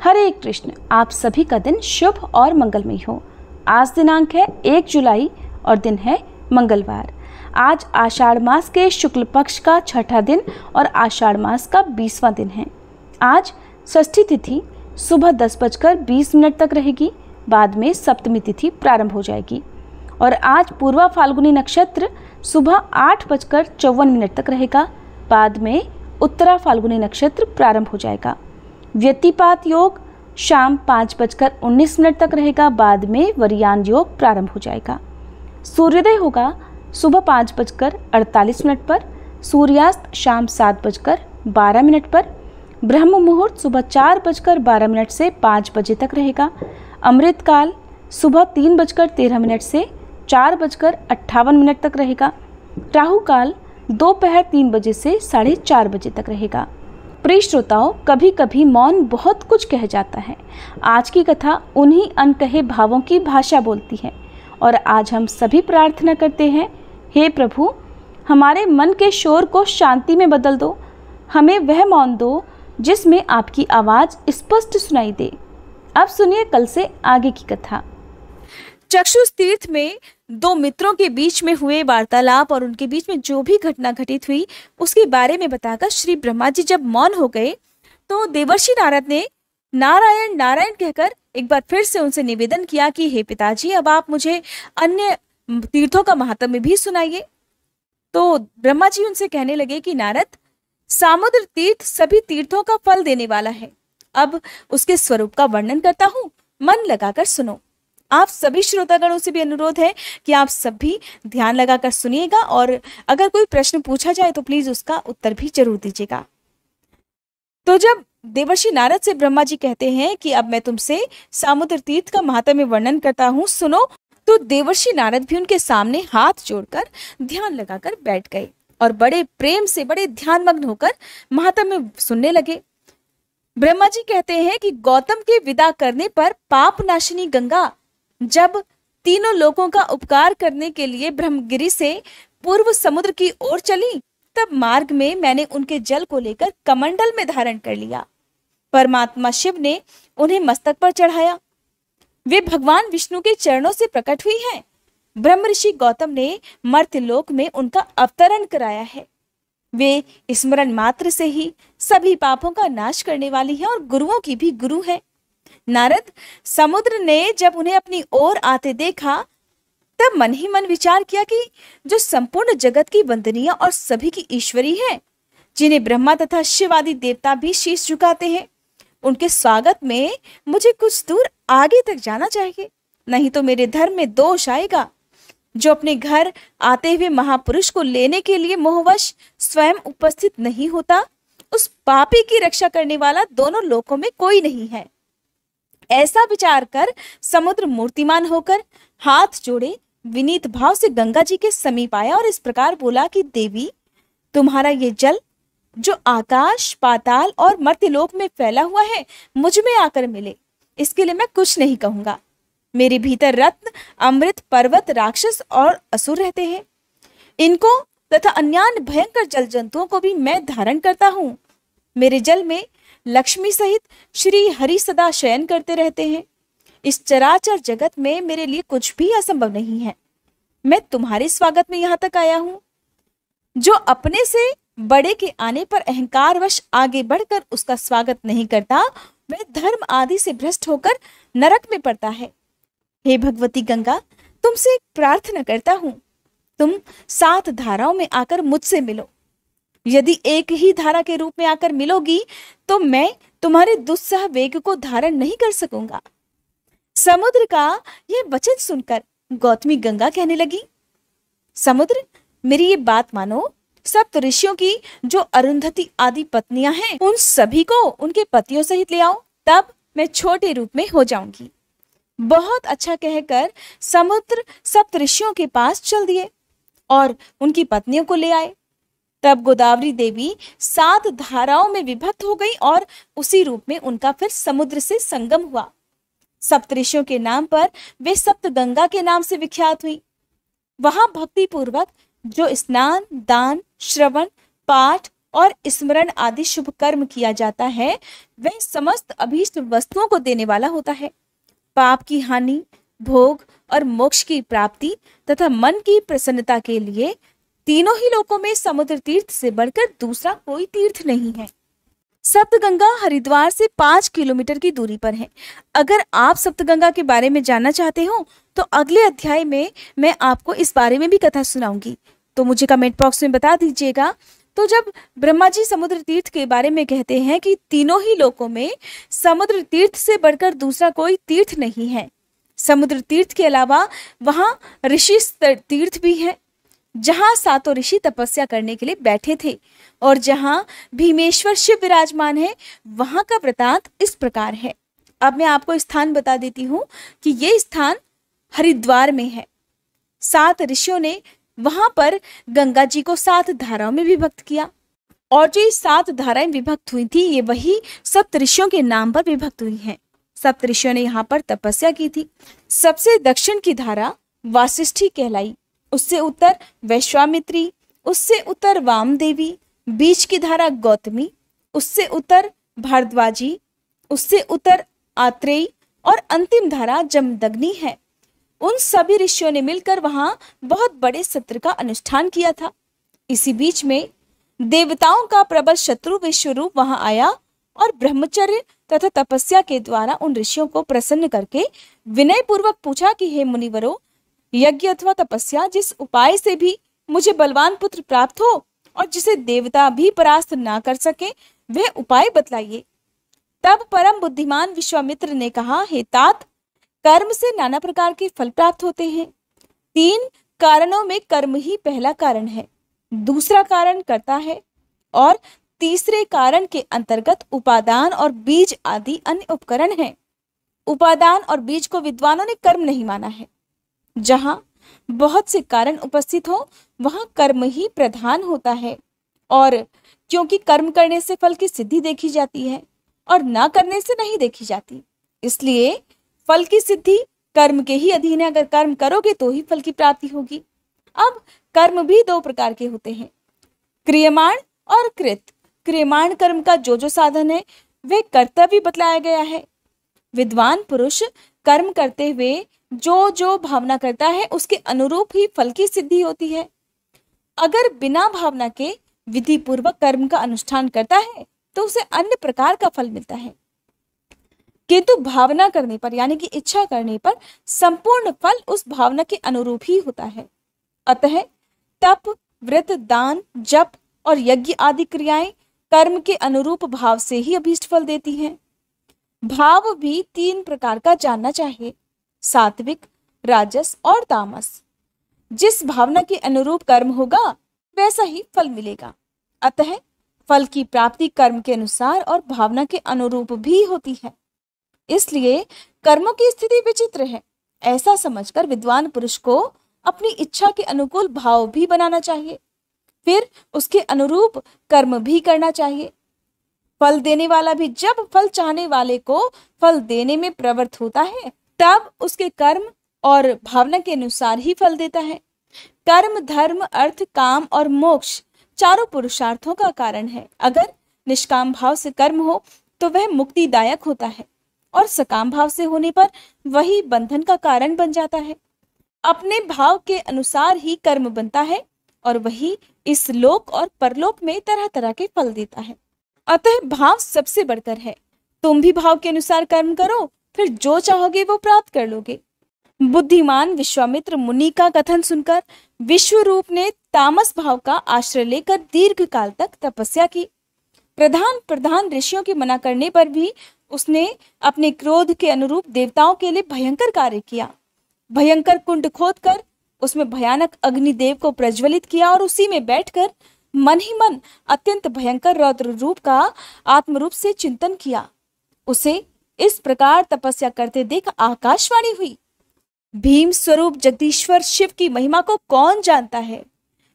हरे कृष्ण। आप सभी का दिन शुभ और मंगलमय हो। आज दिनांक है 1 जुलाई और दिन है मंगलवार। आज आषाढ़ मास के शुक्ल पक्ष का छठा दिन और आषाढ़ मास का 20वां दिन है। आज षष्ठी तिथि सुबह 10:20 तक रहेगी, बाद में सप्तमी तिथि प्रारंभ हो जाएगी। और आज पूर्वा फाल्गुनी नक्षत्र सुबह 8:54 तक रहेगा, बाद में उत्तरा फाल्गुनी नक्षत्र प्रारंभ हो जाएगा। व्यतिपात योग शाम 5:19 तक रहेगा, बाद में वरियान योग प्रारंभ हो जाएगा। सूर्योदय होगा सुबह 5:48 पर, सूर्यास्त शाम 7:12 पर, ब्रह्म मुहूर्त सुबह 4:12 से 5 बजे तक रहेगा। अमृत काल सुबह 3:13 से 4:58 तक रहेगा। राहु काल दोपहर 3 बजे से 4:30 बजे तक रहेगा। प्रिय श्रोताओं, कभी कभी मौन बहुत कुछ कह जाता है। आज की कथा उन्हीं अनकहे भावों की भाषा बोलती है और आज हम सभी प्रार्थना करते हैं, हे प्रभु, हमारे मन के शोर को शांति में बदल दो, हमें वह मौन दो जिसमें आपकी आवाज़ स्पष्ट सुनाई दे। अब सुनिए कल से आगे की कथा। चक्षुष तीर्थ में दो मित्रों के बीच में हुए वार्तालाप और उनके बीच में जो भी घटना घटित हुई उसके बारे में बताकर श्री ब्रह्मा जी जब मौन हो गए तो देवर्षि नारद ने नारायण नारायण कहकर एक बार फिर से उनसे निवेदन किया कि हे पिताजी, अब आप मुझे अन्य तीर्थों का महात्म्य भी सुनाइए। तो ब्रह्मा जी उनसे कहने लगे कि नारद, सामुद्र तीर्थ सभी तीर्थों का फल देने वाला है। अब उसके स्वरूप का वर्णन करता हूँ, मन लगाकर सुनो। आप सभी श्रोतागणों से भी अनुरोध है कि आप सभी ध्यान लगाकर सुनिएगा और अगर कोई प्रश्न पूछा जाए तो प्लीज उसका उत्तर भी जरूर दीजिएगा। तो जब देवर्षि नारद से ब्रह्मा जी कहते हैं कि अब मैं तुमसे सामुद्र तीर्थ का महात्म्य वर्णन करता हूँ, सुनो, तो देवर्षि नारद भी उनके सामने हाथ जोड़कर ध्यान लगाकर बैठ गए और बड़े प्रेम से, बड़े ध्यानमग्न होकर महात्म्य सुनने लगे। ब्रह्मा जी कहते हैं कि गौतम के विदा करने पर पाप नाशिनी गंगा जब तीनों लोगों का उपकार करने के लिए ब्रह्मगिरि से पूर्व समुद्र की ओर चली, तब मार्ग में मैंने उनके जल को लेकर कमंडल में धारण कर लिया। परमात्मा शिव ने उन्हें मस्तक पर चढ़ाया। वे भगवान विष्णु के चरणों से प्रकट हुई हैं। ब्रह्म ऋषि गौतम ने मर्त्यलोक में उनका अवतरण कराया है। वे स्मरण मात्र से ही सभी पापों का नाश करने वाली है और गुरुओं की भी गुरु है। नारद, समुद्र ने जब उन्हें अपनी ओर आते देखा तब मन ही मन विचार किया कि जो संपूर्ण जगत की वंदनीय और सभी की ईश्वरी है, जिन्हें ब्रह्मा तथा शिव आदि देवता भी शीश झुकाते हैं, उनके स्वागत में मुझे कुछ दूर आगे तक जाना चाहिए, नहीं तो मेरे धर्म में दोष आएगा। जो अपने घर आते हुए महापुरुष को लेने के लिए मोहवश स्वयं उपस्थित नहीं होता, उस पापी की रक्षा करने वाला दोनों लोकों में कोई नहीं है। ऐसा विचार कर समुद्र मूर्तिमान होकर हाथ जोड़े विनीत भाव से गंगा जी के समीप आया और इस प्रकार बोला कि देवी, तुम्हारा ये जल जो आकाश, पाताल और मर्त्यलोक में फैला हुआ है, मुझ में आकर मिले, इसके लिए मैं कुछ नहीं कहूंगा। मेरे भीतर रत्न, अमृत, पर्वत, राक्षस और असुर रहते हैं। इनको तथा अन्य भयंकर जल जंतुओं को भी मैं धारण करता हूँ। मेरे जल में लक्ष्मी सहित श्री हरि सदा शयन करते रहते हैं। इस चराचर जगत में मेरे लिए कुछ भी असंभव नहीं है। मैं तुम्हारे स्वागत में यहाँ तक आया हूँ। जो अपने से बड़े के आने पर अहंकारवश आगे बढ़कर उसका स्वागत नहीं करता, वह धर्म आदि से भ्रष्ट होकर नरक में पड़ता है। हे भगवती गंगा, तुमसे एक प्रार्थना करता हूँ, तुम 7 धाराओं में आकर मुझसे मिलो। यदि एक ही धारा के रूप में आकर मिलोगी तो मैं तुम्हारे दुस्सह वेग को धारण नहीं कर सकूंगा। समुद्र का यह वचन सुनकर गौतमी गंगा कहने लगी, समुद्र, मेरी ये बात मानो, सप्त ऋषियों की जो अरुंधति आदि पत्नियां हैं, उन सभी को उनके पतियों सहित ले आओ, तब मैं छोटे रूप में हो जाऊंगी। बहुत अच्छा कहकर समुद्र सप्त ऋषियों के पास चल दिए और उनकी पत्नियों को ले आए। तब गोदावरी देवी 7 धाराओं में विभक्त हो गई और उसी रूप में उनका फिर समुद्र से संगम हुआ। सप्तऋषियों के नाम पर वे सप्त गंगा के नाम से विख्यात हुई। वहां भक्ति पूर्वक जो स्नान, दान, श्रवण, पाठ और स्मरण आदि शुभ कर्म किया जाता है, वह समस्त अभीष्ट वस्तुओं को देने वाला होता है। पाप की हानि, भोग और मोक्ष की प्राप्ति तथा मन की प्रसन्नता के लिए तीनों ही लोकों में समुद्र तीर्थ से बढ़कर दूसरा कोई तीर्थ नहीं है। सप्तगंगा हरिद्वार से 5 किलोमीटर की दूरी पर है। अगर आप सप्तगंगा के बारे में जानना चाहते हो तो अगले अध्याय में मैं आपको इस बारे में भी कथा सुनाऊंगी, तो मुझे कमेंट बॉक्स में बता दीजिएगा। तो जब ब्रह्मा जी समुद्र तीर्थ के बारे में कहते हैं कि तीनों ही लोकों में समुद्र तीर्थ से बढ़कर दूसरा कोई तीर्थ नहीं है, समुद्र तीर्थ के अलावा वहां ऋषि तीर्थ भी है, जहां सातों ऋषि तपस्या करने के लिए बैठे थे, और जहां भीमेश्वर शिव विराजमान है, वहां का वृतांत इस प्रकार है। अब मैं आपको स्थान बता देती हूँ कि ये स्थान हरिद्वार में है। 7 ऋषियों ने वहां पर गंगा जी को 7 धाराओं में विभक्त किया, और जो ये 7 धाराएं विभक्त हुई थी, ये वही सप्त ऋषियों के नाम पर विभक्त हुई हैं। सप्त ऋषियों ने यहाँ पर तपस्या की थी। सबसे दक्षिण की धारा वासिष्ठी कहलाई, उससे उत्तर वैश्वामित्री, उससे उत्तर वामदेवी, बीच की धारा गौतमी, उससे उत्तर भारद्वाजी, उससे उत्तर आत्रेय और अंतिम धारा जमदग्नि है। उन सभी ऋषियों ने मिलकर वहां बहुत बड़े सत्र का अनुष्ठान किया था। इसी बीच में देवताओं का प्रबल शत्रु विश्वरूप वहां आया और ब्रह्मचर्य तथा तपस्या के द्वारा उन ऋषियों को प्रसन्न करके विनय पूर्वक पूछा कि हे मुनिवरों, यज्ञ अथवा तपस्या जिस उपाय से भी मुझे बलवान पुत्र प्राप्त हो और जिसे देवता भी परास्त ना कर सके, वह उपाय बतलाइए। तब परम बुद्धिमान विश्वामित्र ने कहा, हे तात, कर्म से नाना प्रकार के फल प्राप्त होते हैं। 3 कारणों में कर्म ही पहला कारण है, दूसरा कारण कर्ता है, और तीसरे कारण के अंतर्गत उपादान और बीज आदि अन्य उपकरण हैं। उपादान और बीज को विद्वानों ने कर्म नहीं माना है। जहां बहुत से कारण उपस्थित हो, वहां कर्म ही प्रधान होता है, और क्योंकि कर्म करने से फल की सिद्धि देखी जाती है और ना करने से नहीं देखी जाती, इसलिए फल की सिद्धि कर्म के ही अधीन है। अगर कर्म करोगे तो ही फल की प्राप्ति होगी। अब कर्म भी 2 प्रकार के होते हैं, क्रियमाण और कृत। क्रियमाण कर्म का जो साधन है, वह कर्तव्य बतलाया गया है। विद्वान पुरुष कर्म करते हुए जो भावना करता है, उसके अनुरूप ही फल की सिद्धि होती है। अगर बिना भावना के विधि पूर्वक कर्म का अनुष्ठान करता है तो उसे अन्य प्रकार का फल मिलता है, किंतु भावना करने पर यानी कि इच्छा करने पर संपूर्ण फल उस भावना के अनुरूप ही होता है। अतः तप, व्रत, दान, जप और यज्ञ आदि क्रियाएं कर्म के अनुरूप भाव से ही अभीष्ट फल देती हैं। भाव भी 3 प्रकार का जानना चाहिए, सात्विक, राजस और तामस। जिस भावना के अनुरूप कर्म होगा वैसा ही फल मिलेगा। अतः फल की प्राप्ति कर्म के अनुसार और भावना के अनुरूप भी होती है। इसलिए कर्मों की स्थिति विचित्र है, ऐसा समझकर विद्वान पुरुष को अपनी इच्छा के अनुकूल भाव भी बनाना चाहिए, फिर उसके अनुरूप कर्म भी करना चाहिए। फल देने वाला भी जब फल चाहने वाले को फल देने में प्रवृत्त होता है, तब उसके कर्म और भावना के अनुसार ही फल देता है। कर्म, धर्म, अर्थ, काम और मोक्ष चारों पुरुषार्थों का कारण है। अगर निष्काम भाव से कर्म हो तो वह मुक्तिदायक होता है, और सकाम भाव से होने पर वही बंधन का कारण बन जाता है। अपने भाव के अनुसार ही कर्म बनता है, और वही इस लोक और परलोक में तरह तरह के फल देता है। अतः भाव सबसे बढ़कर है। तुम भी भाव के अनुसार कर्म करो, फिर जो चाहोगे वो प्राप्त कर लोगे। बुद्धिमान विश्वामित्र मुनि का कथन सुनकर विश्वरूप ने तामस भाव का आश्रय लेकर दीर्घ काल तक तपस्या की। प्रधान ऋषियों के मना करने पर भी उसने अपने क्रोध के अनुरूप देवताओं के लिए भयंकर कार्य किया। भयंकर कुंड खोदकर उसमें भयानक अग्निदेव को प्रज्वलित किया, और उसी में बैठकर मन ही मन अत्यंत भयंकर रौद्र रूप का आत्मरूप से चिंतन किया। उसे इस प्रकार तपस्या करते देख आकाशवाणी हुई, भीम स्वरूप जगदीश्वर शिव की महिमा को कौन जानता है।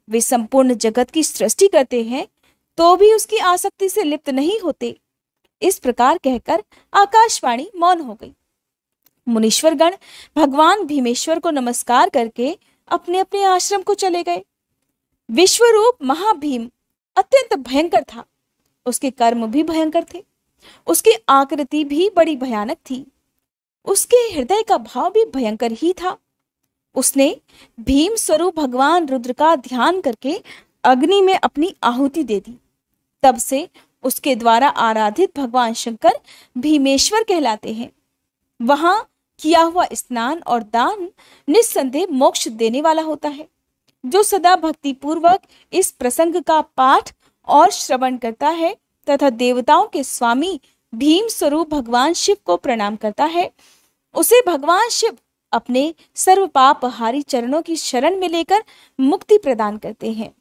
वे संपूर्ण जगत की सृष्टि करते हैं तो भी उसकी आसक्ति से लिप्त नहीं होते। इस प्रकार कहकर आकाशवाणी मौन हो गई। मुनीश्वरगण भगवान भीमेश्वर को नमस्कार करके अपने अपने आश्रम को चले गए। विश्वरूप महाभीम अत्यंत भयंकर था। उसके कर्म भी भयंकर थे, उसकी आकृति भी बड़ी भयानक थी, उसके हृदय का भाव भी भयंकर ही था। उसने भीम स्वरूप भगवान रुद्र का ध्यान करके अग्नि में अपनी आहुति दे दी। तब से उसके द्वारा आराधित भगवान शंकर भीमेश्वर कहलाते हैं। वहां किया हुआ स्नान और दान निस्संदेह मोक्ष देने वाला होता है। जो सदा भक्ति पूर्वक इस प्रसंग का पाठ और श्रवण करता है तथा देवताओं के स्वामी भीम स्वरूप भगवान शिव को प्रणाम करता है, उसे भगवान शिव अपने सर्व पापहारी चरणों की शरण में लेकर मुक्ति प्रदान करते हैं।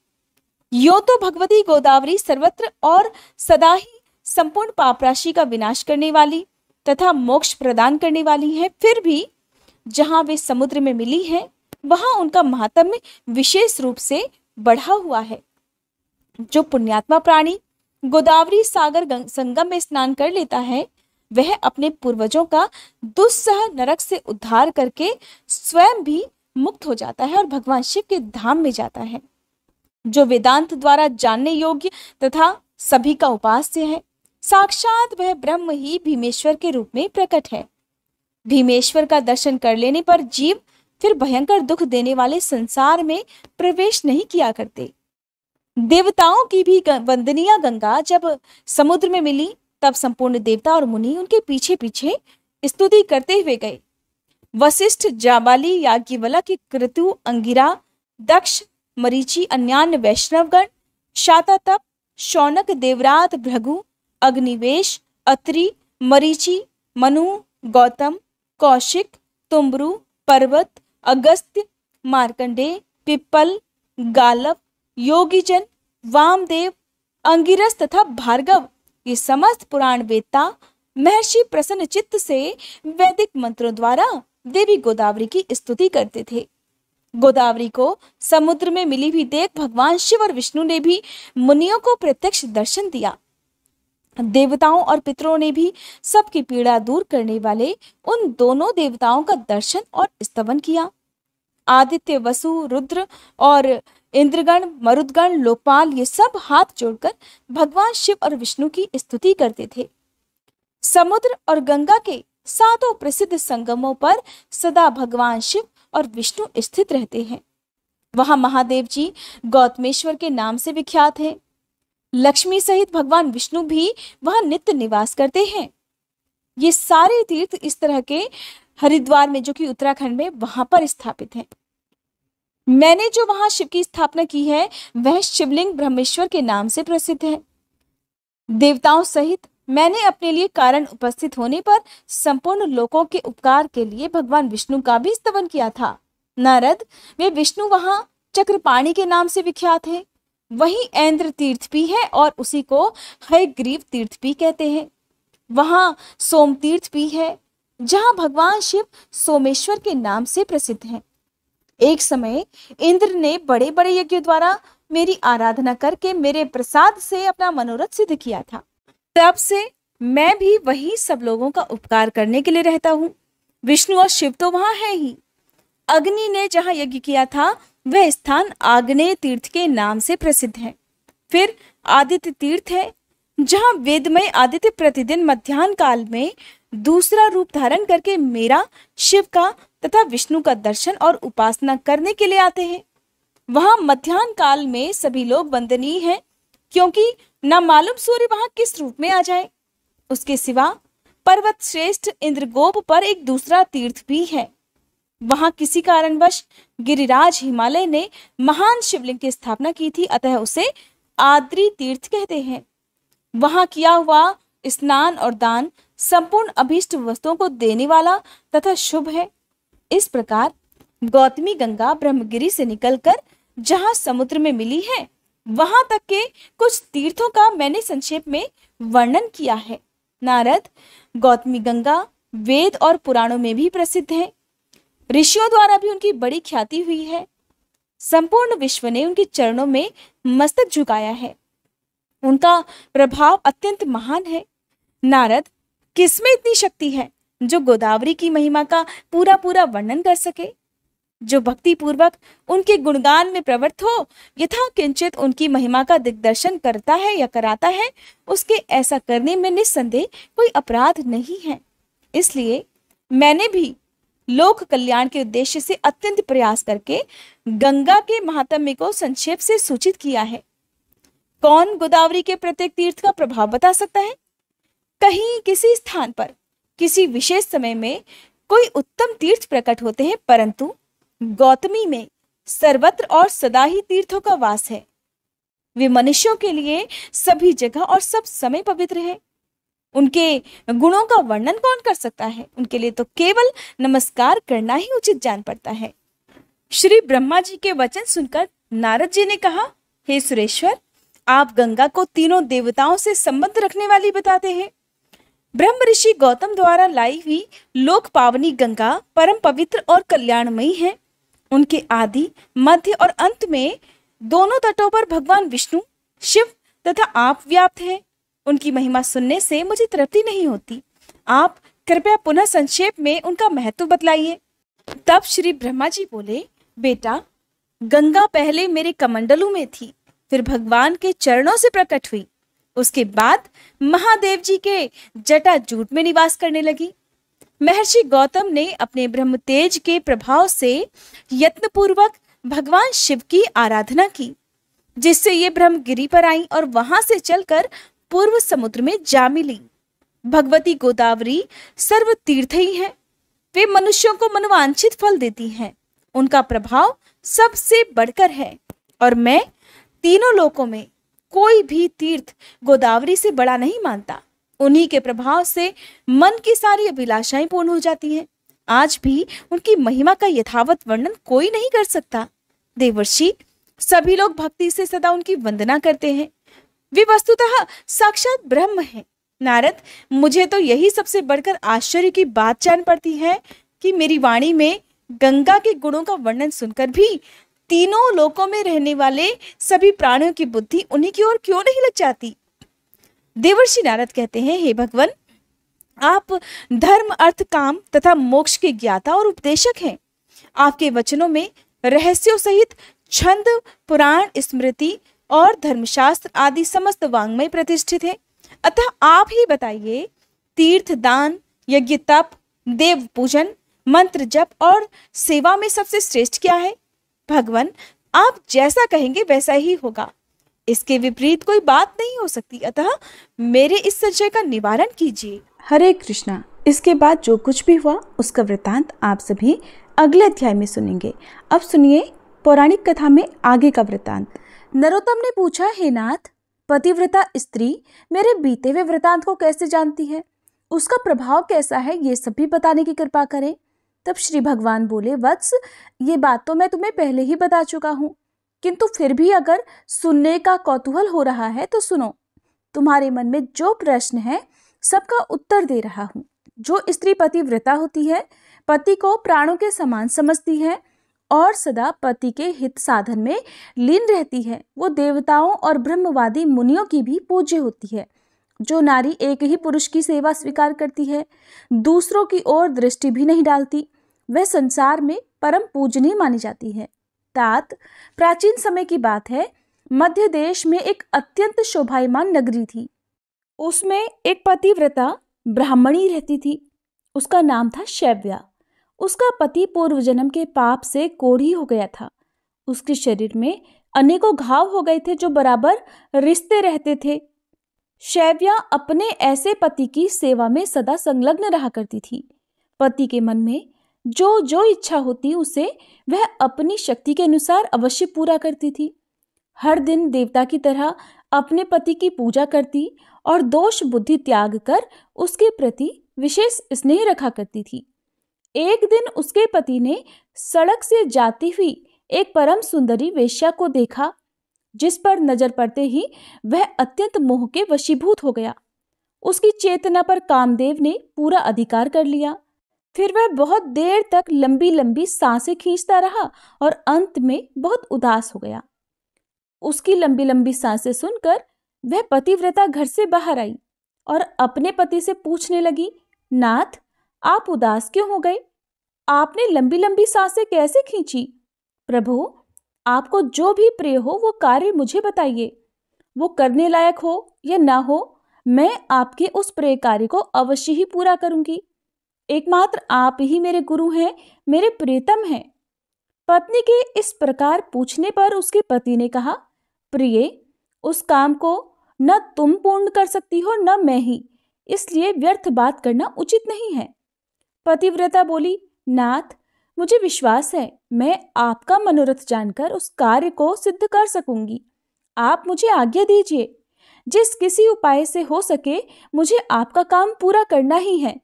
यो तो भगवती गोदावरी सर्वत्र और सदा ही संपूर्ण पाप राशि का विनाश करने वाली तथा मोक्ष प्रदान करने वाली है, फिर भी जहां वे समुद्र में मिली है वहां उनका महात्म्य विशेष रूप से बढ़ा हुआ है। जो पुण्यात्मा प्राणी गोदावरी सागर संगम में स्नान कर लेता है, वह अपने पूर्वजों का दुस्सह नरक से उद्धार करके स्वयं भी मुक्त हो जाता है और भगवान शिव के धाम में जाता है। जो वेदांत द्वारा जानने योग्य तथा सभी का उपास्य है, साक्षात वह ब्रह्म ही भीमेश्वर के रूप में प्रकट है। भीमेश्वर का दर्शन कर लेने पर जीव फिर भयंकर दुख देने वाले संसार में प्रवेश नहीं किया करते। देवताओं की भी वंदनीय गंगा जब समुद्र में मिली, तब संपूर्ण देवता और मुनि उनके पीछे पीछे स्तुति करते हुए गए। वशिष्ठ, जाबाली, याज्ञवल्क्य, क्रतु, अंगिरा, दक्ष, मरीचि, अन्यान्य वैष्णवगण, शातातप, शौनक, देवरात, भृगु, अग्निवेश, अत्रि, मरीचि, मनु, गौतम, कौशिक, तुम्ब्रु, पर्वत, अगस्त्य, मार्कंडेय, पिप्पल, गालव, योगीजन, वामदेव, अंगिरस तथा भार्गव, ये समस्त पुराण वेत्ता महर्षि प्रसन्न चित्त से वैदिक मंत्रों द्वारा देवी गोदावरी की स्तुति करते थे। गोदावरी को समुद्र में मिली हुई देख भगवान शिव और विष्णु ने भी मुनियों को प्रत्यक्ष दर्शन दिया। देवताओं और पितरों ने भी सबकी पीड़ा दूर करने वाले उन दोनों देवताओं का दर्शन और स्तवन किया। आदित्य, वसु, रुद्र और इंद्रगण, मरुदगण, लोकपाल, ये सब हाथ जोड़कर भगवान शिव और विष्णु की स्तुति करते थे। समुद्र और गंगा के सातों प्रसिद्ध संगमों पर सदा भगवान शिव और विष्णु स्थित रहते हैं। वहां महादेव जी गौतमेश्वर के नाम से विख्यात हैं। लक्ष्मी सहित भगवान विष्णु भी वहां नित्य निवास करते हैं। ये सारे तीर्थ इस तरह के हरिद्वार में, जो कि उत्तराखंड में, वहां पर स्थापित हैं। मैंने जो वहां शिव की स्थापना की है वह शिवलिंग ब्रह्मेश्वर के नाम से प्रसिद्ध है। देवताओं सहित मैंने अपने लिए कारण उपस्थित होने पर संपूर्ण लोकों के उपकार के लिए भगवान विष्णु का भी स्तवन किया था। नारद, वे विष्णु वहां चक्रपाणि के नाम से विख्यात है। वहीं ऐन्द्र तीर्थ भी है और उसी को हयग्रीव तीर्थ भी कहते हैं। वहां सोम तीर्थ भी है, जहां भगवान शिव सोमेश्वर के नाम से प्रसिद्ध हैं। एक समय इंद्र ने बड़े बड़े यज्ञों द्वारा मेरी आराधना करके मेरे प्रसाद से अपना मनोरथ सिद्ध किया था। तब से मैं भी वही सब लोगों का उपकार करने के लिए रहता हूँ। विष्णु और शिव तो वहां है ही। अग्नि ने जहां यज्ञ किया था वह स्थान आग्नेय तीर्थ के नाम से प्रसिद्ध है। फिर आदित्य तीर्थ है, जहां वेदमय आदित्य प्रतिदिन मध्याह्न काल में दूसरा रूप धारण करके मेरा, शिव का तथा विष्णु का दर्शन और उपासना करने के लिए आते हैं। वहां मध्याह्न काल में सभी लोग वंदनीय हैं, क्योंकि न मालूम सूर्य वहां किस रूप में आ जाए। उसके सिवा पर्वत श्रेष्ठ इंद्रगोप पर एक दूसरा तीर्थ भी है। वहां किसी कारणवश गिरिराज हिमालय ने महान शिवलिंग की स्थापना की थी, अतः उसे आद्री तीर्थ कहते हैं। वहां किया हुआ स्नान और दान संपूर्ण अभीष्ट वस्तुओं को देने वाला तथा शुभ है। इस प्रकार गौतमी गंगा ब्रह्मगिरी से निकलकर जहां समुद्र में मिली है, वहां तक के कुछ तीर्थों का मैंने संक्षेप में वर्णन किया है। नारद, गौतमी गंगा वेद और पुराणों में भी प्रसिद्ध है। ऋषियों द्वारा भी उनकी बड़ी ख्याति हुई है। संपूर्ण विश्व ने उनके चरणों में मस्तक झुकाया है। उनका प्रभाव अत्यंत महान है। नारद, किसमें इतनी शक्ति है जो गोदावरी की महिमा का पूरा पूरा वर्णन कर सके? जो भक्ति पूर्वक उनके गुणगान में प्रवृत्त हो, यथा किंचित उनकी महिमा का दिग्दर्शन करता है या कराता है, उसके ऐसा करने में निस्संदेह कोई अपराध नहीं है। इसलिए मैंने भी लोक कल्याण के उद्देश्य से अत्यंत प्रयास करके गंगा के महात्म्य को संक्षेप से सूचित किया है। कौन गोदावरी के प्रत्येक तीर्थ का प्रभाव बता सकता है? कहीं किसी स्थान पर किसी विशेष समय में कोई उत्तम तीर्थ प्रकट होते हैं, परंतु गौतमी में सर्वत्र और सदा ही तीर्थों का वास है। वे मनुष्यों के लिए सभी जगह और सब समय पवित्र है। उनके गुणों का वर्णन कौन कर सकता है? उनके लिए तो केवल नमस्कार करना ही उचित जान पड़ता है। श्री ब्रह्मा जी के वचन सुनकर नारद जी ने कहा, हे सुरेश्वर, आप गंगा को तीनों देवताओं से संबंध रखने वाली बताते हैं। ब्रह्म ऋषि गौतम द्वारा लाई हुई लोक पावनी गंगा परम पवित्र और कल्याणमयी है। उनके आदि, मध्य और अंत में दोनों तटों पर भगवान विष्णु, शिव तथा आप व्याप्त हैं। उनकी महिमा सुनने से मुझे तृप्ति नहीं होती। आप कृपया पुनः संक्षेप में उनका महत्व बतलाइए। तब श्री ब्रह्मा जी बोले, बेटा, गंगा पहले मेरे कमंडलू में थी, फिर भगवान के चरणों से प्रकट हुई। उसके बाद महादेव जी के जटाजूट में निवास करने लगी। महर्षि गौतम ने अपने ब्रह्म तेज के प्रभाव से यत्नपूर्वक भगवान शिव की आराधना की, जिससे ये ब्रह्मगिरी पर आई और वहां से चलकर पूर्व समुद्र में जा मिली। भगवती गोदावरी सर्व तीर्थ ही है। वे मनुष्यों को मनवांछित फल देती हैं। उनका प्रभाव सबसे बढ़कर है और मैं तीनों लोकों में कोई भी तीर्थ गोदावरी से बड़ा नहीं मानता। उन्हीं के प्रभाव से मन की सारी अभिलाषाएं पूर्ण हो जाती हैं। आज भी उनकी महिमा का यथावत वर्णन कोई नहीं कर सकता। देवर्षि, सभी लोग भक्ति से सदा उनकी वंदना करते हैं। वे वस्तुतः साक्षात ब्रह्म हैं। नारद, मुझे तो यही सबसे बढ़कर आश्चर्य की बात जान पड़ती है कि मेरी वाणी में गंगा के गुणों का वर्णन सुनकर भी तीनों लोकों में रहने वाले सभी प्राणियों की बुद्धि उन्हीं की ओर क्यों नहीं लग जाती। देवर्षि नारद कहते हैं, हे भगवान, आप धर्म, अर्थ, काम तथा मोक्ष के ज्ञाता और उपदेशक हैं। आपके वचनों में रहस्यों सहित छंद, पुराण, स्मृति और धर्मशास्त्र आदि समस्त वांग्मय प्रतिष्ठित है। अतः आप ही बताइए, तीर्थ, दान, यज्ञ, तप, देव पूजन, मंत्र जप और सेवा में सबसे श्रेष्ठ क्या है? भगवान, आप जैसा कहेंगे वैसा ही होगा। इसके विपरीत कोई बात नहीं हो सकती। अतः मेरे इस संशय का निवारण कीजिए। हरे कृष्णा। इसके बाद जो कुछ भी हुआ उसका वृतांत आप सभी अगले अध्याय में सुनेंगे। अब सुनिए पौराणिक कथा में आगे का वृतांत। नरोत्तम ने पूछा, हे नाथ, पतिव्रता स्त्री मेरे बीते हुए वृतांत को कैसे जानती है? उसका प्रभाव कैसा है, ये सब भी बताने की कृपा करें। तब श्री भगवान बोले, वत्स, ये बात तो मैं तुम्हें पहले ही बता चुका हूँ, किंतु फिर भी अगर सुनने का कौतूहल हो रहा है तो सुनो। तुम्हारे मन में जो प्रश्न है सबका उत्तर दे रहा हूँ। जो स्त्री पतिव्रता होती है, पति को प्राणों के समान समझती है और सदा पति के हित साधन में लीन रहती है, वो देवताओं और ब्रह्मवादी मुनियों की भी पूज्य होती है। जो नारी एक ही पुरुष की सेवा स्वीकार करती है, दूसरों की ओर दृष्टि भी नहीं डालती, वह संसार में परम पूजनीय मानी जाती है। तात, प्राचीन समय की बात है, मध्य देश में एक अत्यंत शोभायमान नगरी थी। उसमें एक पतिव्रता ब्राह्मणी रहती थी। उसका नाम था शैव्या। उसका पति पूर्व जन्म के पाप से कोढ़ी हो गया था। उसके शरीर में अनेकों घाव हो गए थे जो बराबर रिश्ते रहते थे। शैव्या अपने ऐसे पति की सेवा में सदा संलग्न रहा करती थी। पति के मन में जो जो इच्छा होती उसे वह अपनी शक्ति के अनुसार अवश्य पूरा करती थी। हर दिन देवता की तरह अपने पति की पूजा करती और दोष बुद्धि त्याग कर उसके प्रति विशेष स्नेह रखा करती थी। एक दिन उसके पति ने सड़क से जाती हुई एक परम सुंदरी वेश्या को देखा, जिस पर नजर पड़ते ही वह अत्यंत मोह के वशीभूत हो गया। उसकी चेतना पर कामदेव ने पूरा अधिकार कर लिया। फिर वह बहुत देर तक लंबी लंबी सांसें खींचता रहा और अंत में बहुत उदास हो गया। उसकी लंबी लंबी सांसें सुनकर वह पतिव्रता घर से बाहर आई और अपने पति से पूछने लगी, नाथ, आप उदास क्यों हो गए? आपने लंबी लंबी सांसें कैसे खींची? प्रभु, आपको जो भी प्रिय हो वो कार्य मुझे बताइए। वो करने लायक हो या ना हो, मैं आपके उस प्रिय कार्य को अवश्य ही पूरा करूंगी। एकमात्र आप ही मेरे गुरु हैं, मेरे प्रियतम हैं। पत्नी के इस प्रकार पूछने पर उसके पति ने कहा, प्रिय, उस काम को न तुम पूर्ण कर सकती हो न मैं ही, इसलिए व्यर्थ बात करना उचित नहीं है। पतिव्रता बोली, नाथ, मुझे विश्वास है मैं आपका मनोरथ जानकर उस कार्य को सिद्ध कर सकूंगी। आप मुझे आज्ञा दीजिए। जिस किसी उपाय से हो सके मुझे आपका काम पूरा करना ही है।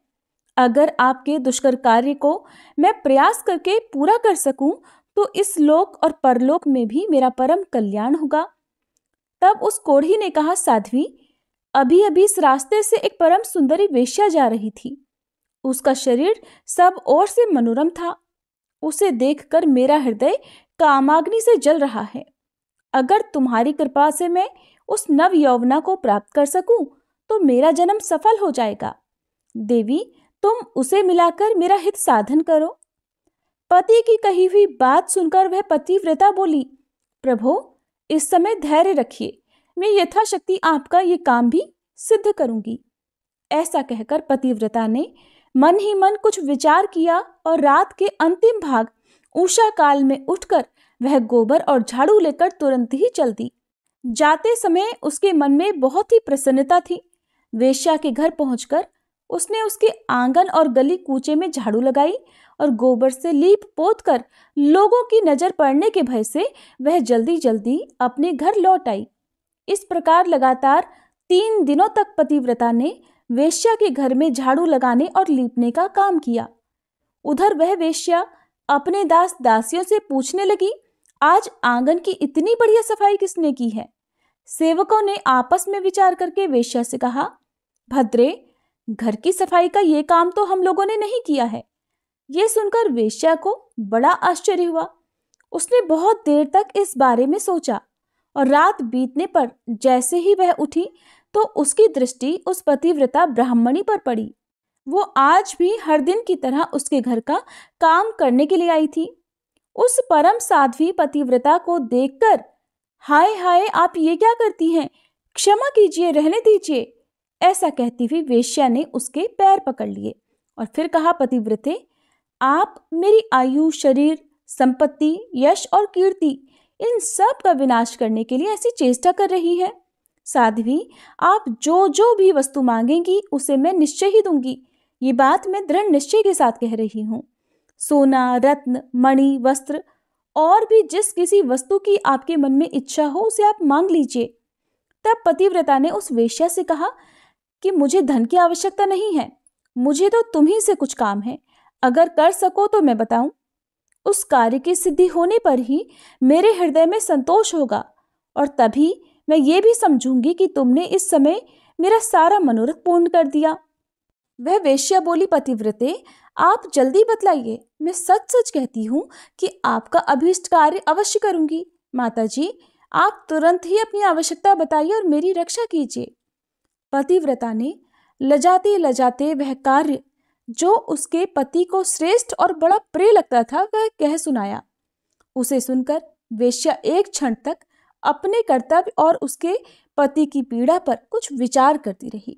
अगर आपके दुष्कर कार्य को मैं प्रयास करके पूरा कर सकूं तो इस लोक और परलोक में भी मेरा परम कल्याण होगा। तब उस कोढ़ी ने कहा, साध्वी, अभी अभी इस रास्ते से एक परम सुंदरी वेश्या जा रही थी। उसका शरीर सब ओर से मनोरम था। उसे देखकर मेरा हृदय कामाग्नि से जल रहा है। अगर तुम्हारी कृपा से मैं उस नव यौवना को प्राप्त कर सकूं तो मेरा जन्म सफल हो जाएगा। देवी, तुम उसे मिलाकर मेरा हित साधन करो। पति की कही हुई बात सुनकर वह पतिव्रता बोली, प्रभु, इस समय धैर्य रखिए, मैं यथाशक्ति आपका ये काम भी सिद्ध करूंगी। ऐसा कहकर पतिव्रता ने मन ही मन कुछ विचार किया और रात के अंतिम भाग उषा काल में उठकर वह गोबर और झाड़ू लेकर तुरंत ही चल दी। जाते समय उसके मन में बहुत ही प्रसन्नता थी। वेश्या के घर पहुंचकर उसने उसके आंगन और गली कूचे में झाड़ू लगाई और गोबर से लीप पोत कर लोगों की नजर पड़ने के भय से वह जल्दी जल्दी अपने घर लौट आई। इस प्रकार लगातार 3 दिनों तक पतिव्रता ने वेश्या के घर में झाड़ू लगाने और लीपने का काम किया। उधर वह वेश्या अपने दास दासियों से पूछने लगी, आज आंगन की इतनी बढ़िया सफाई किसने की है? सेवकों ने आपस में विचार करके वेश्या से कहा, भद्रे, घर की सफाई का ये काम तो हम लोगों ने नहीं किया है। ये सुनकर वेश्या को बड़ा आश्चर्य हुआ। उसने बहुत देर तक इस बारे में सोचा और रात बीतने पर जैसे ही वह उठी तो उसकी दृष्टि उस पतिव्रता ब्राह्मणी पर पड़ी। वो आज भी हर दिन की तरह उसके घर का काम करने के लिए आई थी। उस परम साध्वी पतिव्रता को देखकर, हाय हाय, आप ये क्या करती हैं? क्षमा कीजिए, रहने दीजिए। ऐसा कहती हुई वेश्या ने उसके पैर पकड़ लिए और फिर कहा, पतिव्रते, आप मेरी आयु, शरीर, संपत्ति, यश और कीर्ति, इन सब का विनाश करने के लिए ऐसी चेष्टा कर रही है। साध्वी, आप जो जो भी वस्तु मांगेंगी उसे मैं निश्चय ही दूंगी। ये बात मैं दृढ़ निश्चय के साथ कह रही हूँ। सोना, रत्न, मणि, वस्त्र और भी जिस किसी वस्तु की आपके मन में इच्छा हो उसे आप मांग लीजिए। तब पतिव्रता ने उस वेश्या से कहा कि मुझे धन की आवश्यकता नहीं है, मुझे तो तुम्ही से कुछ काम है। अगर कर सको तो मैं बताऊं। उस कार्य की सिद्धि होने पर ही मेरे हृदय में संतोष होगा और तभी मैं ये भी समझूंगी कि तुमने इस समय मेरा सारा मनोरथ पूर्ण कर दिया। वह वेश्या बोली, पतिव्रते, आप जल्दी बतलाइए, मैं सच सच कहती हूँ कि आपका अभीष्ट कार्य अवश्य करूंगी। माताजी, आप तुरंत ही अपनी आवश्यकता बताइए और मेरी रक्षा कीजिए। पतिव्रता ने लजाते लजाते वह कार्य जो उसके पति को श्रेष्ठ और बड़ा प्रिय लगता था वह कह सुनाया। उसे सुनकर वेश्या एक क्षण तक अपने कर्तव्य और उसके पति की पीड़ा पर कुछ विचार करती रही।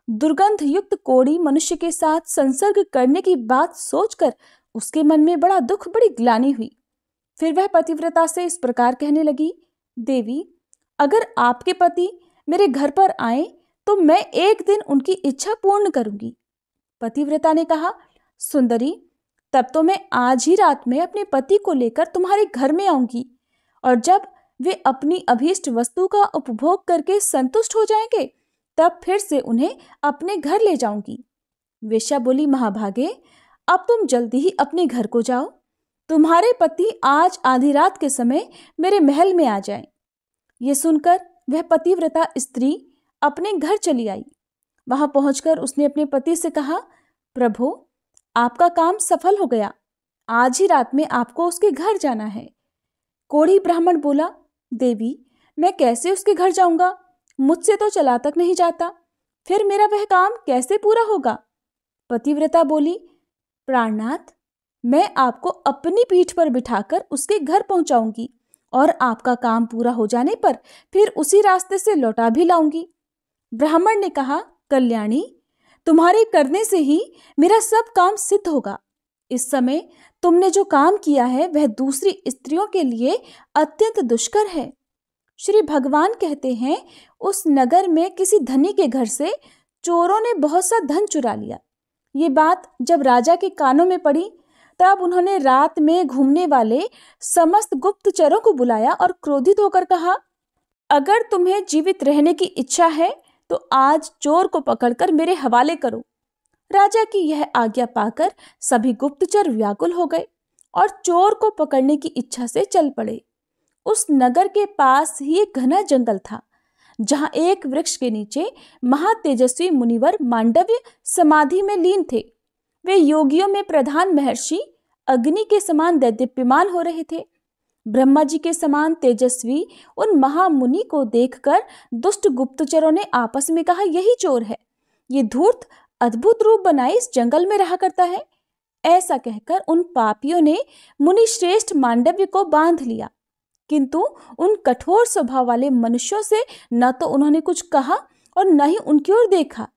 दुर्गंध युक्त कोढ़ी मनुष्य के साथ संसर्ग करने की बात सोचकर उसके मन में बड़ा दुख, बड़ी ग्लानि हुई। फिर वह पतिव्रता से इस प्रकार कहने लगी, देवी, अगर आपके पति मेरे घर पर आए तो मैं एक दिन उनकी इच्छा पूर्ण करूंगी। पतिव्रता ने कहा, सुंदरी, तब तो मैं आज ही रात में अपने पति को लेकर तुम्हारे घर में आऊंगी और जब वे अपनी अभीष्ट वस्तु का उपभोग करके संतुष्ट हो जाएंगे तब फिर से उन्हें अपने घर ले जाऊंगी। वेश्या बोली, महाभागे, अब तुम जल्दी ही अपने घर को जाओ। तुम्हारे पति आज आधी रात के समय मेरे महल में आ जाएं। ये सुनकर वह पतिव्रता स्त्री अपने घर चली आई। वहां पहुंचकर उसने अपने पति से कहा, प्रभु, आपका काम सफल हो गया। आज ही रात में आपको उसके घर जाना है। कोढ़ी ब्राह्मण बोला, देवी, मैं कैसे उसके घर जाऊंगा? मुझसे तो चला तक नहीं जाता, फिर मेरा वह काम कैसे पूरा होगा? पतिव्रता बोली, प्राणनाथ, मैं आपको अपनी पीठ पर बिठाकर उसके घर पहुंचाऊंगी और आपका काम पूरा हो जाने पर फिर उसी रास्ते से लौटा भी लाऊंगी। ब्राह्मण ने कहा, कल्याणी, तुम्हारे करने से ही मेरा सब काम सिद्ध होगा। इस समय तुमने जो काम किया है वह दूसरी स्त्रियों के लिए अत्यंत दुष्कर है। श्री भगवान कहते हैं, उस नगर में किसी धनी के घर से चोरों ने बहुत सा धन चुरा लिया। ये बात जब राजा के कानों में पड़ी तब उन्होंने रात में घूमने वाले समस्त गुप्तचरों को बुलाया और क्रोधित होकर कहा, अगर तुम्हें जीवित रहने की इच्छा है तो आज चोर को पकड़कर मेरे हवाले करो। राजा की यह आज्ञा पाकर सभी गुप्तचर व्याकुल हो गए और चोर को पकड़ने की इच्छा से चल पड़े। उस नगर के पास ही एक घना जंगल था, जहां एक वृक्ष के नीचे महातेजस्वी मुनिवर मांडव्य समाधि में लीन थे। वे योगियों में प्रधान महर्षि अग्नि के समान दैदीप्यमान हो रहे थे। ब्रह्मा जी के समान तेजस्वी उन महामुनि को देखकर दुष्ट गुप्तचरों ने आपस में कहा, यही चोर है, ये धूर्त अद्भुत रूप बनाए इस जंगल में रहा करता है। ऐसा कहकर उन पापियों ने मुनि श्रेष्ठ मांडव्य को बांध लिया, किंतु उन कठोर स्वभाव वाले मनुष्यों से न तो उन्होंने कुछ कहा और न ही उनकी ओर देखा।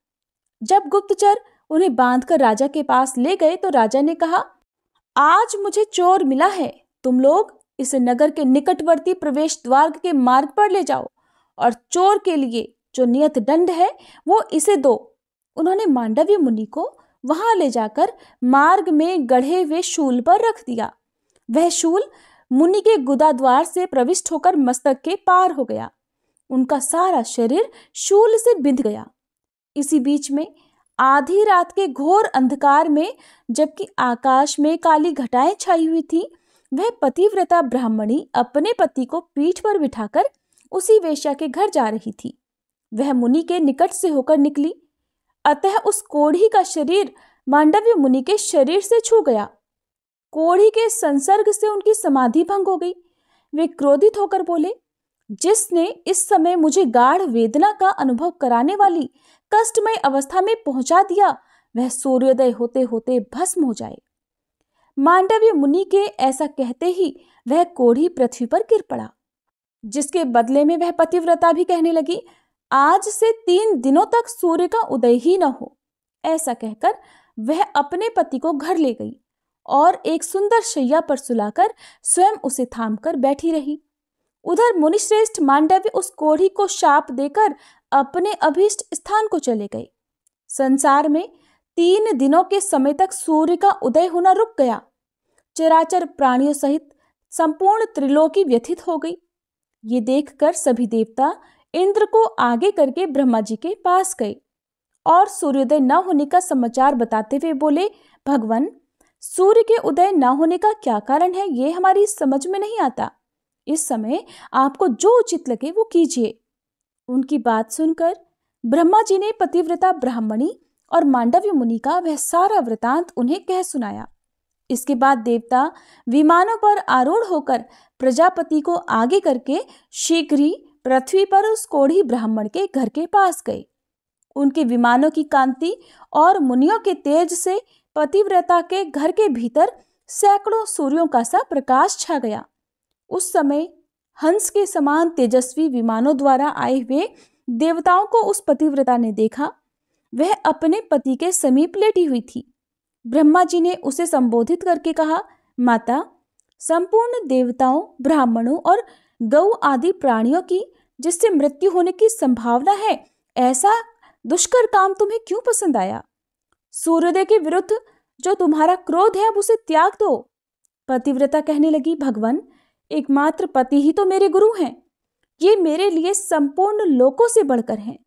जब गुप्तचर उन्हें बांधकर राजा के पास ले गए तो राजा ने कहा, आज मुझे चोर मिला है, तुम लोग इसे नगर के निकटवर्ती प्रवेश द्वार के मार्ग पर ले जाओ और चोर के लिए जो नियत दंड है वो इसे दो। उन्होंने मांडव्य मुनि को वहां ले जाकर मार्ग में गढ़े हुए शूल पर रख दिया। वह शूल मुनि के गुदा द्वार से प्रविष्ट होकर मस्तक के पार हो गया। उनका सारा शरीर शूल से बिंध गया। इसी बीच में आधी रात के घोर अंधकार में जबकि आकाश में काली घटाएं छाई हुई थी, वह पतिव्रता ब्राह्मणी अपने पति को पीठ पर बिठाकर उसी वेश्या के घर जा रही थी। वह मुनि के निकट से होकर निकली, अतः उस कोढ़ी का शरीर मांडव्य मुनि के शरीर से छू गया। कोढ़ी के संसर्ग से उनकी समाधि भंग हो गई। वे क्रोधित होकर बोले, जिसने इस समय मुझे गाढ़ वेदना का अनुभव कराने वाली कष्टमय अवस्था में पहुंचा दिया, वह सूर्योदय होते होते भस्म हो जाए। मांडव्य मुनि के ऐसा कहते ही वह कोढ़ी पृथ्वी पर गिर पड़ा, जिसके बदले में वह पतिव्रता भी कहने लगी, आज से 3 दिनों तक सूर्य का उदय ही न हो। ऐसा कहकर वह अपने पति को घर ले गई और एक सुंदर शैया पर सुलाकर स्वयं उसे थामकर बैठी रही। उधर मुनिश्रेष्ठ मांडव्य उस कोढ़ी को शाप देकर अपने अभीष्ट स्थान को चले गए। संसार में 3 दिनों के समय तक सूर्य का उदय होना रुक गया। चराचर प्राणियों सहित संपूर्ण त्रिलोकी व्यथित हो गई। ये देखकर सभी देवता इंद्र को आगे करके ब्रह्मा जी के पास गए और सूर्योदय न होने का समाचार बताते हुए बोले, भगवान, सूर्य के उदय न होने का क्या कारण है, ये हमारी समझ में नहीं आता। इस समय आपको जो उचित लगे वो कीजिए। उनकी बात सुनकर ब्रह्मा जी ने पतिव्रता ब्राह्मणी और मांडव्य मुनि का वह सारा वृतांत उन्हें कह सुनाया। इसके बाद देवता विमानों पर आरूढ़ होकर प्रजापति को आगे करके शीघ्र ही पृथ्वी पर उस कोढ़ी ब्राह्मण के घर के पास गए। उनके विमानों की कांति और मुनियों के तेज से पतिव्रता के घर के भीतर सैकड़ों सूर्यों का सा प्रकाश छा गया। उस समय हंस के समान तेजस्वी विमानों द्वारा आए हुए देवताओं को उस पतिव्रता ने देखा। वह अपने पति के समीप लेटी हुई थी। ब्रह्मा जी ने उसे संबोधित करके कहा, माता, संपूर्ण देवताओं, ब्राह्मणों और गौ आदि प्राणियों की जिससे मृत्यु होने की संभावना है, ऐसा दुष्कर काम तुम्हें क्यों पसंद आया? सूर्योदय के विरुद्ध जो तुम्हारा क्रोध है अब उसे त्याग दो। पतिव्रता कहने लगी, भगवान, एकमात्र पति ही तो मेरे गुरु हैं। ये मेरे लिए संपूर्ण लोकों से बढ़कर हैं।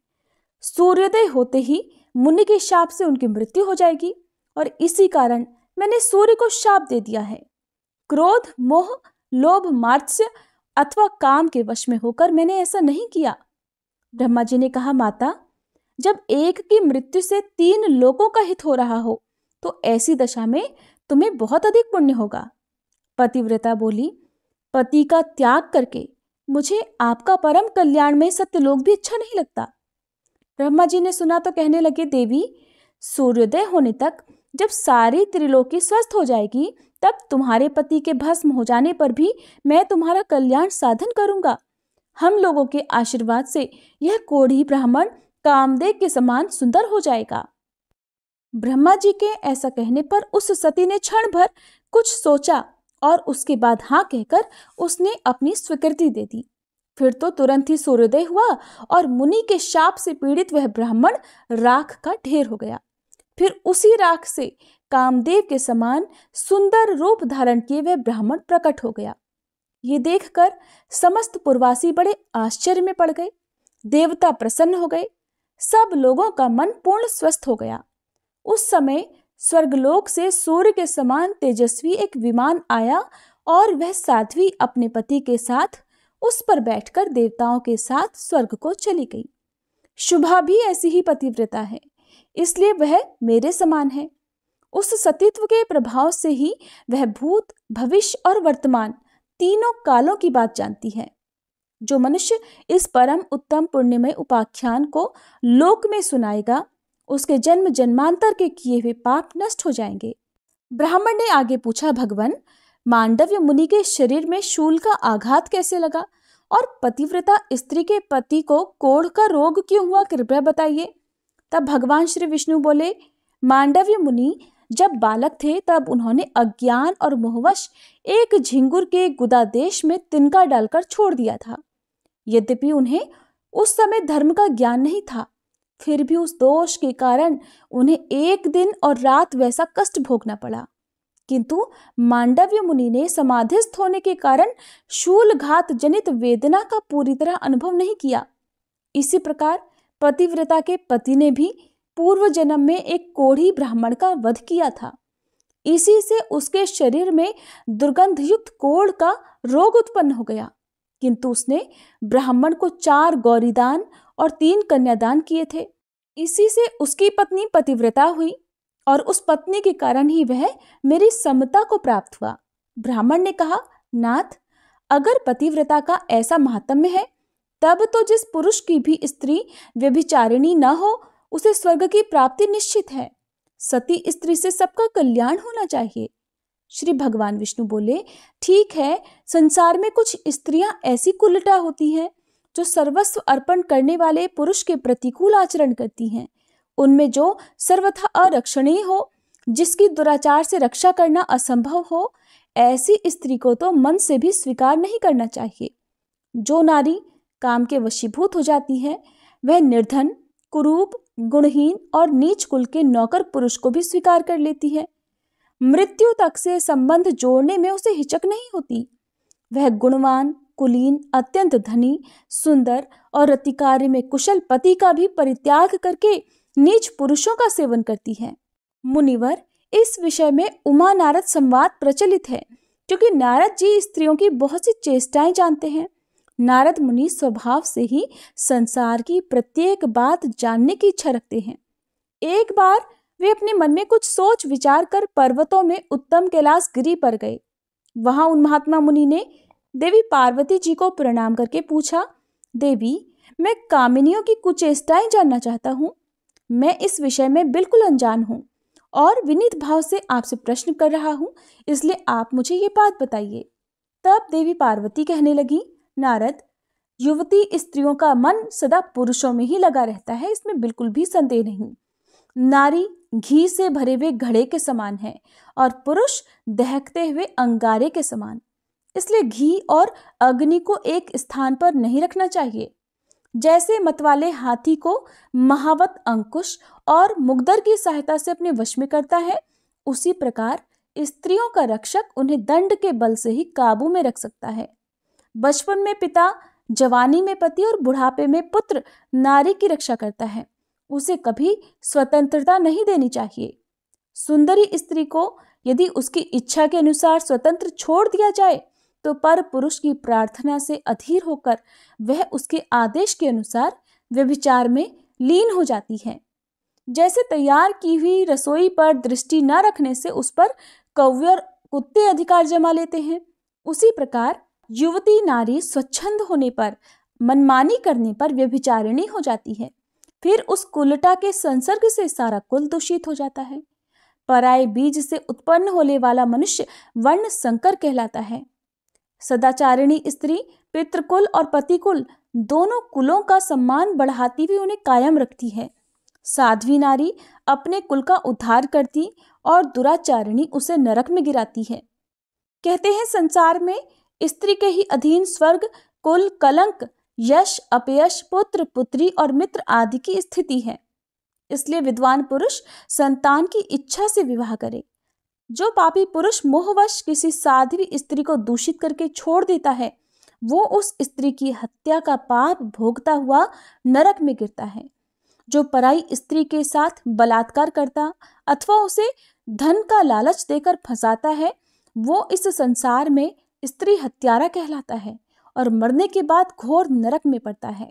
सूर्योदय होते ही मुनि के शाप से उनकी मृत्यु हो जाएगी और इसी कारण मैंने सूर्य को शाप दे दिया है। क्रोध, मोह, लोभ, मात्सर्य अथवा काम के वश में होकर मैंने ऐसा नहीं किया। ब्रह्मा जी ने कहा, माता, जब एक की मृत्यु से 3 लोगों का हित हो रहा हो तो ऐसी दशा में तुम्हें बहुत अधिक पुण्य होगा। पतिव्रता बोली, पति का त्याग करके मुझे आपका परम कल्याण में सत्यलोक भी अच्छा नहीं लगता। ब्रह्मा जी ने सुना तो कहने लगे, देवी, सूर्योदय होने तक जब सारी त्रिलोकी स्वस्थ हो जाएगी तब तुम्हारे पति के भस्म हो जाने पर भी मैं तुम्हारा कल्याण साधन करूंगा। हम लोगों के आशीर्वाद से यह कोढ़ी ब्राह्मण कामदेव के समान सुंदर हो जाएगा। ब्रह्मा जी के ऐसा कहने पर उस सती ने क्षण भर कुछ सोचा और उसके बाद हाँ कहकर उसने अपनी स्वीकृति दे दी। फिर तो तुरंत ही सूर्योदय हुआ और मुनि के शाप से पीड़ित वह ब्राह्मण राख का ढेर हो गया। फिर उसी राख से कामदेव के समान सुंदर रूप धारण किए वह ब्राह्मण प्रकट हो गया। ये देखकर समस्त पुरवासी बड़े आश्चर्य में पड़ गए। देवता प्रसन्न हो गए। सब लोगों का मन पूर्ण स्वस्थ हो गया। उस समय स्वर्गलोक से सूर्य के समान तेजस्वी एक विमान आया और वह साध्वी अपने पति के साथ उस पर बैठकर देवताओं के साथ स्वर्ग को चली गई। शुभा भी ऐसी ही पतिव्रता है, इसलिए वह मेरे समान है। उस सतीत्व के प्रभाव से ही वह भूत, भविष्य और वर्तमान तीनों कालों की बात जानती है। जो मनुष्य इस परम उत्तम पुण्यमय उपाख्यान को लोक में सुनाएगा, उसके जन्म जन्मांतर के किए हुए पाप नष्ट हो जाएंगे। ब्राह्मण ने आगे पूछा, भगवान, मांडव्य मुनि के शरीर में शूल का आघात कैसे लगा और पतिव्रता स्त्री के पति को कोढ़ का रोग क्यों हुआ, कृपया बताइए। तब भगवान श्री विष्णु बोले, मांडव्य मुनि जब बालक थे तब उन्होंने अज्ञान और मोहवश एक झिंगुर के गुदा देश में तिनका डालकर छोड़ दिया था। यद्यपि उन्हें उस समय धर्म का ज्ञान नहीं था, फिर भी उस दोष के कारण उन्हें एक दिन और रात वैसा कष्ट भोगना पड़ा। किंतु मांडव्य मुनि ने समाधिस्थ होने के कारण शूलघात जनित वेदना का पूरी तरह अनुभव नहीं किया। इसी प्रकार पतिव्रता के पति ने भी पूर्व जन्म में एक कोढ़ी ब्राह्मण का वध किया था। इसी से उसके शरीर में दुर्गंधयुक्त कोढ़ का रोग उत्पन्न हो गया। किंतु उसने ब्राह्मण को 4 गौरीदान और 3 कन्यादान किए थे। इसी से उसकी पत्नी पतिव्रता हुई और उस पत्नी के कारण ही वह मेरी समता को प्राप्त हुआ। ब्राह्मण ने कहा, नाथ, अगर पतिव्रता का ऐसा महात्म्य है, तब तो जिस पुरुष की भी स्त्री व्यभिचारिणी न हो, उसे स्वर्ग की प्राप्ति निश्चित है। सती स्त्री से सबका कल्याण होना चाहिए। श्री भगवान विष्णु बोले, ठीक है, संसार में कुछ स्त्रियां ऐसी कुलटा होती हैं जो सर्वस्व अर्पण करने वाले पुरुष के प्रतिकूल आचरण करती हैं। उनमें जो सर्वथा अरक्षणीय हो, जिसकी दुराचार से रक्षा करना असंभव हो, ऐसी स्त्री को तो मन से भी स्वीकार नहीं करना चाहिए। जो नारी काम के वशीभूत हो जाती है, वह निर्धन, कुरूप, गुणहीन और नीच कुल के नौकर पुरुष को भी स्वीकार कर लेती है। मृत्यु तक से संबंध जोड़ने में उसे हिचक नहीं होती। वह गुणवान, कुलीन, अत्यंत धनी, सुंदर और रतिकार्य में कुशल पति का भी परित्याग करके नीच पुरुषों का सेवन करती है। मुनिवर, इस विषय में उमा नारद संवाद प्रचलित है, क्योंकि नारद जी स्त्रियों की बहुत सी चेष्टाएं जानते हैं। नारद मुनि स्वभाव से ही संसार की प्रत्येक बात जानने की इच्छा रखते हैं। एक बार वे अपने मन में कुछ सोच विचार कर पर्वतों में उत्तम कैलाश गिरी पर गए। वहां उन महात्मा मुनि ने देवी पार्वती जी को प्रणाम करके पूछा, देवी, मैं कामिनियों की कुचेष्टाएं जानना चाहता हूँ। मैं इस विषय में बिल्कुल अनजान हूँ और विनीत भाव से आपसे प्रश्न कर रहा हूँ, इसलिए आप मुझे ये बात बताइए। तब देवी पार्वती कहने लगी, नारद, युवती स्त्रियों का मन सदा पुरुषों में ही लगा रहता है, इसमें बिल्कुल भी संदेह नहीं। नारी घी से भरे हुए घड़े के समान है और पुरुष दहकते हुए अंगारे के समान। इसलिए घी और अग्नि को एक स्थान पर नहीं रखना चाहिए। जैसे मतवाले हाथी को महावत अंकुश और मुग्दर की सहायता से अपने वश में करता है, उसी प्रकार स्त्रियों का रक्षक उन्हें दंड के बल से ही काबू में रख सकता है। बचपन में पिता, जवानी में पति और बुढ़ापे में पुत्र नारी की रक्षा करता है। उसे कभी स्वतंत्रता नहीं देनी चाहिए। सुंदरी स्त्री को यदि उसकी इच्छा के अनुसार स्वतंत्र छोड़ दिया जाए, तो पर पुरुष की प्रार्थना से अधीर होकर वह उसके आदेश के अनुसार व्यभिचार में लीन हो जाती है। जैसे तैयार की हुई रसोई पर दृष्टि न रखने से उस पर कौवे और कुत्ते अधिकार जमा लेते हैं, उसी प्रकार युवती नारी स्वच्छंद होने पर, मनमानी करने पर व्यभिचारिणी हो जाती है। फिर उस कुलटा के संसर्ग से सारा कुल दूषित हो जाता है। पराये बीज से उत्पन्न होने वाला मनुष्य वर्ण संकर कहलाता है। सदाचारिणी स्त्री पितृकुल और पतिकुल दोनों कुलों का सम्मान बढ़ाती हुई उन्हें कायम रखती है। साध्वी नारी अपने कुल का उद्धार करती और दुराचारिणी उसे नरक में गिराती है। कहते हैं संसार में स्त्री के ही अधीन स्वर्ग, कुल, कलंक, यश, अपयश, पुत्र, पुत्री और मित्र आदि की स्थिति है। इसलिए विद्वान पुरुष संतान की इच्छा से विवाह करे। जो पापी पुरुष मोहवश किसी साध्वी स्त्री को दूषित करके छोड़ देता है, वो उस स्त्री की हत्या का पाप भोगता हुआ नरक में गिरता है। जो पराई स्त्री के साथ बलात्कार करता अथवा उसे धन का लालच देकर फंसाता है, वो इस संसार में स्त्री हत्यारा कहलाता है और मरने के बाद घोर नरक में पड़ता है।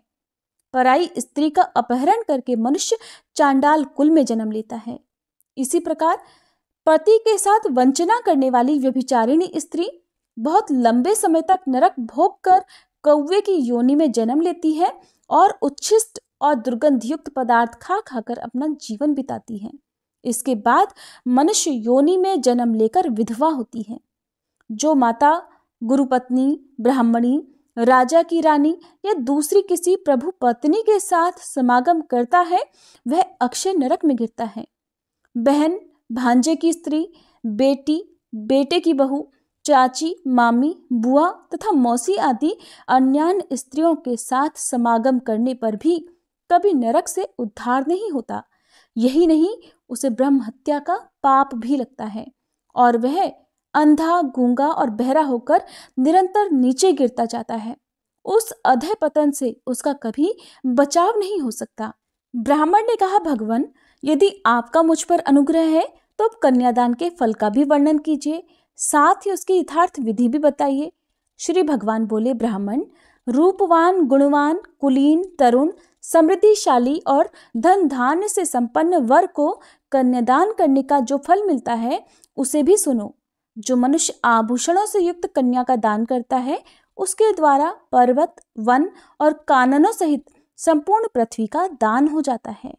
पराई स्त्री का अपहरण करके मनुष्य चांडाल कुल में जन्म लेता है। इसी प्रकार पति के साथ वंचना करने वाली व्यभिचारिणी स्त्री बहुत लंबे समय तक नरक भोग कर कौवे की योनि में जन्म लेती है और उच्छिष्ट और दुर्गंधयुक्त पदार्थ खा खाकर अपना जीवन बिताती है। इसके बाद मनुष्य योनि में जन्म लेकर विधवा होती है। जो माता गुरुपत्नी, ब्राह्मणी, राजा की रानी या दूसरी किसी प्रभु पत्नी के साथ समागम करता है, वह अक्षय नरक में गिरता है। बहन, भांजे की स्त्री, बेटी, बेटे की बहू, चाची, मामी, बुआ तथा मौसी आदि अन्यान्य स्त्रियों के साथ समागम करने पर भी कभी नरक से उद्धार नहीं होता। यही नहीं, उसे ब्रह्म हत्या का पाप भी लगता है और वह अंधा, गूंगा और बहरा होकर निरंतर नीचे गिरता जाता है। उस अधः पतन से उसका कभी बचाव नहीं हो सकता। ब्राह्मण ने कहा, भगवान, यदि आपका मुझ पर अनुग्रह है तो कन्यादान के फल का भी वर्णन कीजिए, साथ ही उसकी यथार्थ विधि भी बताइए। श्री भगवान बोले, ब्राह्मण, रूपवान, गुणवान, कुलीन, तरुण, समृद्धिशाली और धन धान्य से संपन्न वर को कन्यादान करने का जो फल मिलता है उसे भी सुनो। जो मनुष्य आभूषणों से युक्त कन्या का दान करता है, उसके द्वारा पर्वत, वन और काननों सहित संपूर्ण पृथ्वी का दान हो जाता है।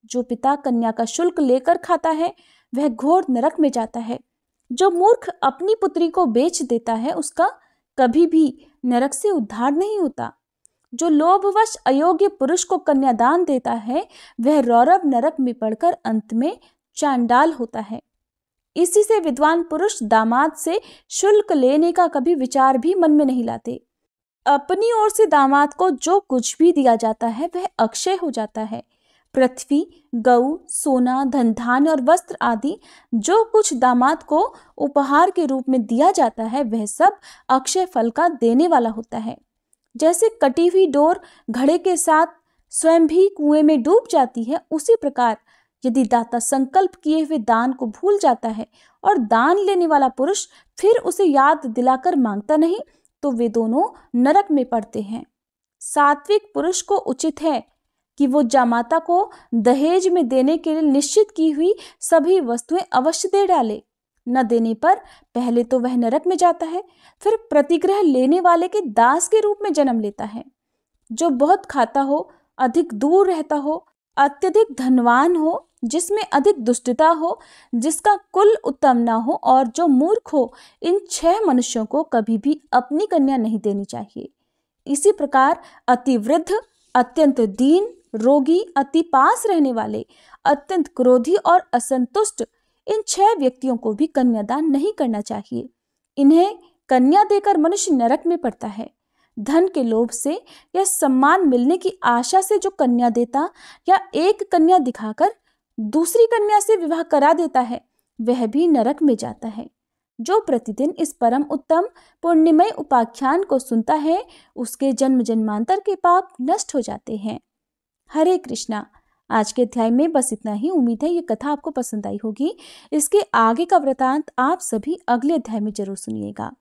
जो पिता कन्या का शुल्क लेकर खाता है, वह घोर नरक में जाता है। जो मूर्ख अपनी पुत्री को बेच देता है, उसका कभी भी नरक से उद्धार नहीं होता। जो लोभवश अयोग्य पुरुष को कन्यादान देता है, वह रौरव नरक में पड़कर अंत में चांडाल होता है। इसी से विद्वान पुरुष दामाद से शुल्क लेने का कभी विचार भी मन में नहीं लाते। अपनी ओर से दामाद को जो कुछ भी दिया जाता है वह अक्षय हो जाता है। पृथ्वी, गऊ, सोना, धन धान्य और वस्त्र आदि जो कुछ दामाद को उपहार के रूप में दिया जाता है, वह सब अक्षय फल का देने वाला होता है। जैसे कटी हुई डोर घड़े के साथ स्वयं भी कुएं में डूब जाती है, उसी प्रकार यदि दाता संकल्प किए हुए दान को भूल जाता है और दान लेने वाला पुरुष फिर उसे याद दिलाकर मांगता नहीं, तो वे दोनों नरक में पड़ते हैं। सात्विक पुरुष को उचित है कि वो जामाता को दहेज में देने के लिए निश्चित की हुई सभी वस्तुएं अवश्य दे डाले। न देने पर पहले तो वह नरक में जाता है, फिर प्रतिग्रह लेने वाले के दास के रूप में जन्म लेता है। जो बहुत खाता हो, अधिक दूर रहता हो, अत्यधिक धनवान हो, जिसमें अधिक दुष्टता हो, जिसका कुल उत्तम न हो और जो मूर्ख हो, इन 6 मनुष्यों को कभी भी अपनी कन्या नहीं देनी चाहिए। इसी प्रकार अति वृद्ध, अत्यंत दीन, रोगी, अति पास रहने वाले, अत्यंत क्रोधी और असंतुष्ट, इन 6 व्यक्तियों को भी कन्यादान नहीं करना चाहिए। इन्हें कन्या देकर मनुष्य नरक में पड़ता है। धन के लोभ से या सम्मान मिलने की आशा से जो कन्या देता या एक कन्या दिखाकर दूसरी कन्या से विवाह करा देता है, वह भी नरक में जाता है। जो प्रतिदिन इस परम उत्तम पुण्यमय उपाख्यान को सुनता है, उसके जन्म जन्मांतर के पाप नष्ट हो जाते हैं। हरे कृष्णा। आज के अध्याय में बस इतना ही। उम्मीद है ये कथा आपको पसंद आई होगी। इसके आगे का वृतांत आप सभी अगले अध्याय में जरूर सुनिएगा।